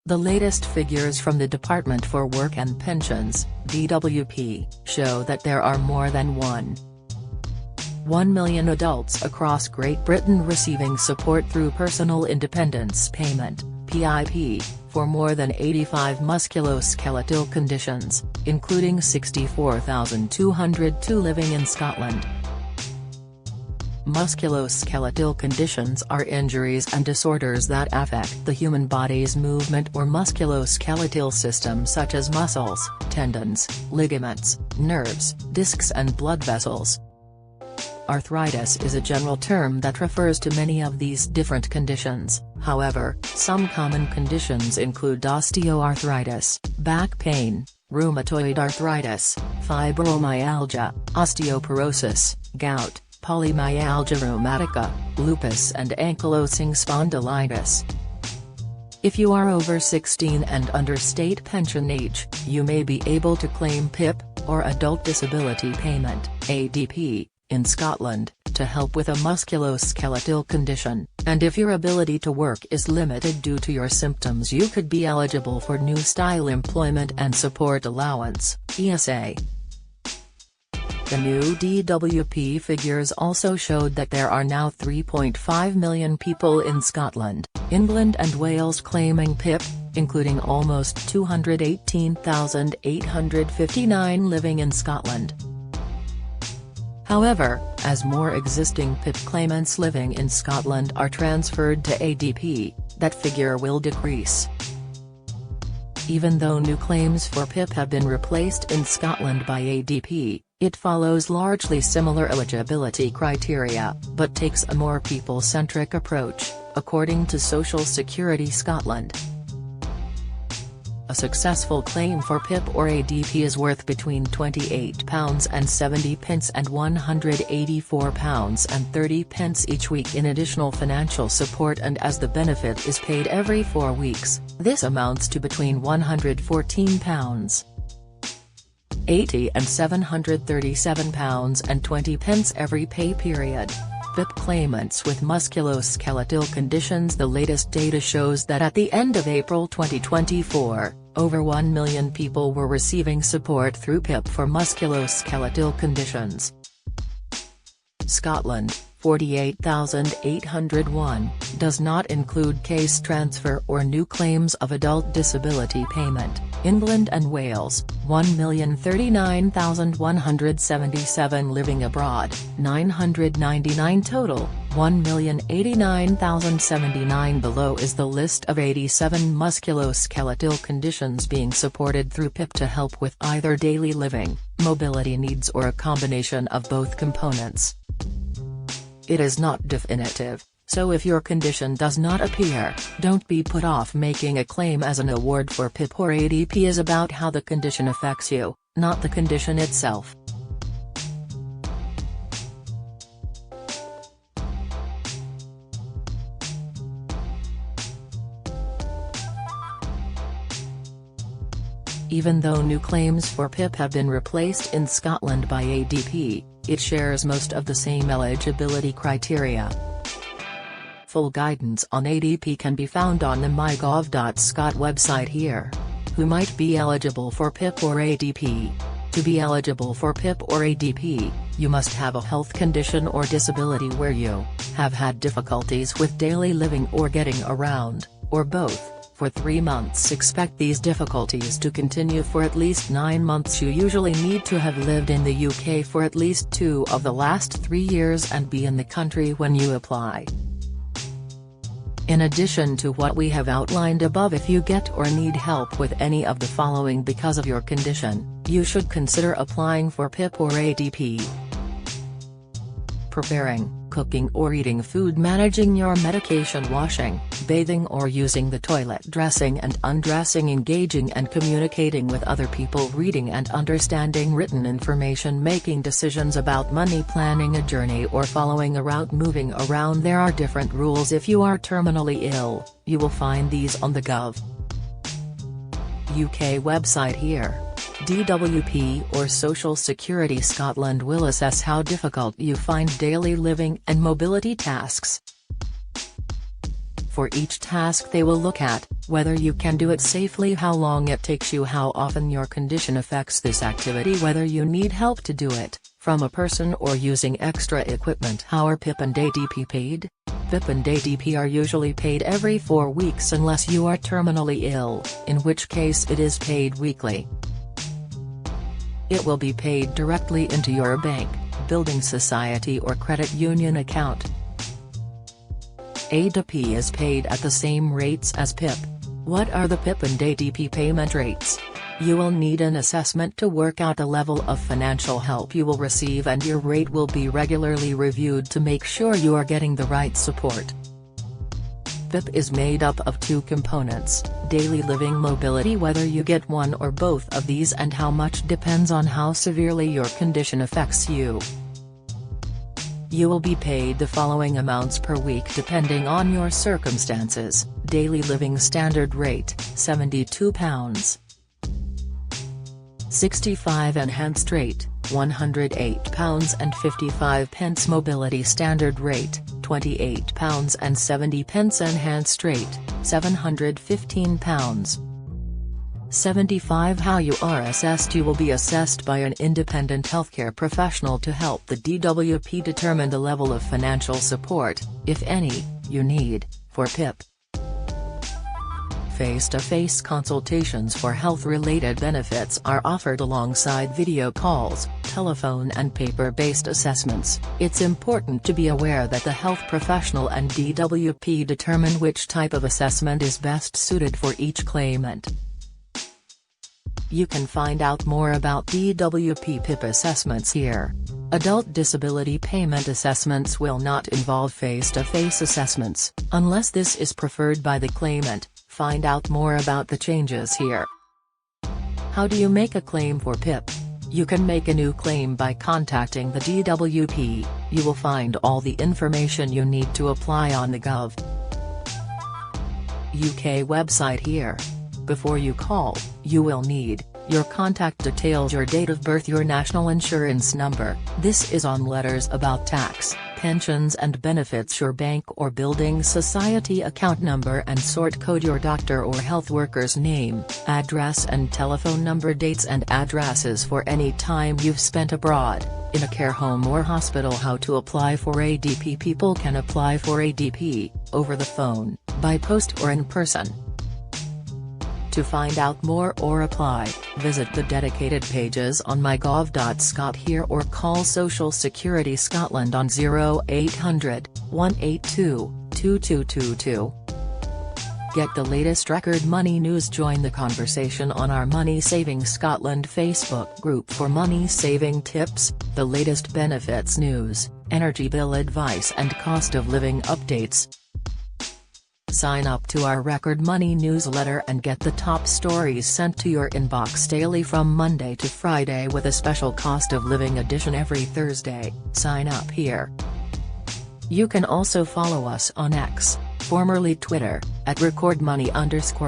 The latest figures from the Department for Work and Pensions, DWP, show that there are more than 1 million adults across Great Britain receiving support through Personal Independence Payment, PIP, for more than 85 musculoskeletal conditions, including 64,202 living in Scotland. Musculoskeletal conditions are injuries and disorders that affect the human body's movement or musculoskeletal system, such as muscles, tendons, ligaments, nerves, discs and blood vessels. Arthritis is a general term that refers to many of these different conditions. However, some common conditions include osteoarthritis, back pain, rheumatoid arthritis, fibromyalgia, osteoporosis, gout, polymyalgia rheumatica, lupus and ankylosing spondylitis. If you are over 16 and under state pension age, you may be able to claim PIP, or Adult Disability Payment, ADP, in Scotland, to help with a musculoskeletal condition, and if your ability to work is limited due to your symptoms, you could be eligible for New Style Employment and Support Allowance, ESA. The new DWP figures also showed that there are now 3.5 million people in Scotland, England and Wales claiming PIP, including almost 218,859 living in Scotland. However, as more existing PIP claimants living in Scotland are transferred to ADP, that figure will decrease. Even though new claims for PIP have been replaced in Scotland by ADP, it follows largely similar eligibility criteria, but takes a more people-centric approach, according to Social Security Scotland. A successful claim for PIP or ADP is worth between £28.70 and £184.30 each week in additional financial support, and as the benefit is paid every 4 weeks, this amounts to between £114.80 and £737.20 every pay period. PIP claimants with musculoskeletal conditions. The latest data shows that at the end of April 2024, over 1 million people were receiving support through PIP for musculoskeletal conditions. Scotland, 48,801, does not include case transfer or new claims of adult disability payment. England and Wales, 1,039,177 living abroad, 999 total, 1,089,079 below is the list of 87 musculoskeletal conditions being supported through PIP to help with either daily living, mobility needs or a combination of both components. It is not definitive, so if your condition does not appear, don't be put off making a claim, as an award for PIP or ADP is about how the condition affects you, not the condition itself. Even though new claims for PIP have been replaced in Scotland by ADP, it shares most of the same eligibility criteria. Full guidance on ADP can be found on the mygov.scot website here. Who might be eligible for PIP or ADP? To be eligible for PIP or ADP, you must have a health condition or disability where you have had difficulties with daily living or getting around, or both. For 3 months. Expect these difficulties to continue for at least 9 months. You usually need to have lived in the UK for at least 2 of the last 3 years and be in the country when you apply. In addition to what we have outlined above, if you get or need help with any of the following because of your condition, you should consider applying for PIP or ADP. Preparing, cooking or eating food, managing your medication, washing, bathing or using the toilet, dressing and undressing, engaging and communicating with other people, reading and understanding written information, making decisions about money, planning a journey or following a route, moving around. There are different rules. If you are terminally ill, you will find these on the Gov. UK website here. DWP or Social Security Scotland will assess how difficult you find daily living and mobility tasks. For each task they will look at, whether you can do it safely, how long it takes you, how often your condition affects this activity, whether you need help to do it, from a person or using extra equipment. How are PIP and ADP paid? PIP and ADP are usually paid every 4 weeks unless you are terminally ill, in which case it is paid weekly. It will be paid directly into your bank, building society or credit union account. ADP is paid at the same rates as PIP. What are the PIP and ADP payment rates? You will need an assessment to work out the level of financial help you will receive, and your rate will be regularly reviewed to make sure you are getting the right support. PIP is made up of 2 components, daily living mobility. Whether you get one or both of these and how much depends on how severely your condition affects you. You will be paid the following amounts per week depending on your circumstances. Daily living standard rate, £72. 65 enhanced rate, £108.55. Mobility standard rate, £28.70. Enhanced rate, £715. 75. How you are assessed. You will be assessed by an independent healthcare professional to help the DWP determine the level of financial support, if any, you need, for PIP. Face-to-face consultations for health-related benefits are offered alongside video calls, telephone and paper-based assessments. It's important to be aware that the health professional and DWP determine which type of assessment is best suited for each claimant. You can find out more about DWP PIP assessments here. Adult disability payment assessments will not involve face-to-face assessments, unless this is preferred by the claimant. Find out more about the changes here. How do you make a claim for PIP? You can make a new claim by contacting the DWP. You will find all the information you need to apply on the Gov. UK website here. Before you call, you will need your contact details, your date of birth, your national insurance number. This is on letters about tax, pensions and benefits, your bank or building society account number and sort code, your doctor or health worker's name, address and telephone number, dates and addresses for any time you've spent abroad, in a care home or hospital. How to apply for ADP. People can apply for ADP, over the phone, by post or in person. To find out more or apply, visit the dedicated pages on mygov.scot here or call Social Security Scotland on 0800 182 2222. Get the latest record money news. Join the conversation on our Money Saving Scotland Facebook group for money saving tips, the latest benefits news, energy bill advice and cost of living updates. Sign up to our Record Money newsletter and get the top stories sent to your inbox daily from Monday to Friday, with a special cost of living edition every Thursday. Sign up here. You can also follow us on X, formerly Twitter, at @recordmoney_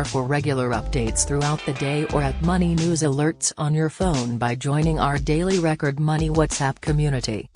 for regular updates throughout the day, or at Money News Alerts on your phone by joining our daily Record Money WhatsApp community.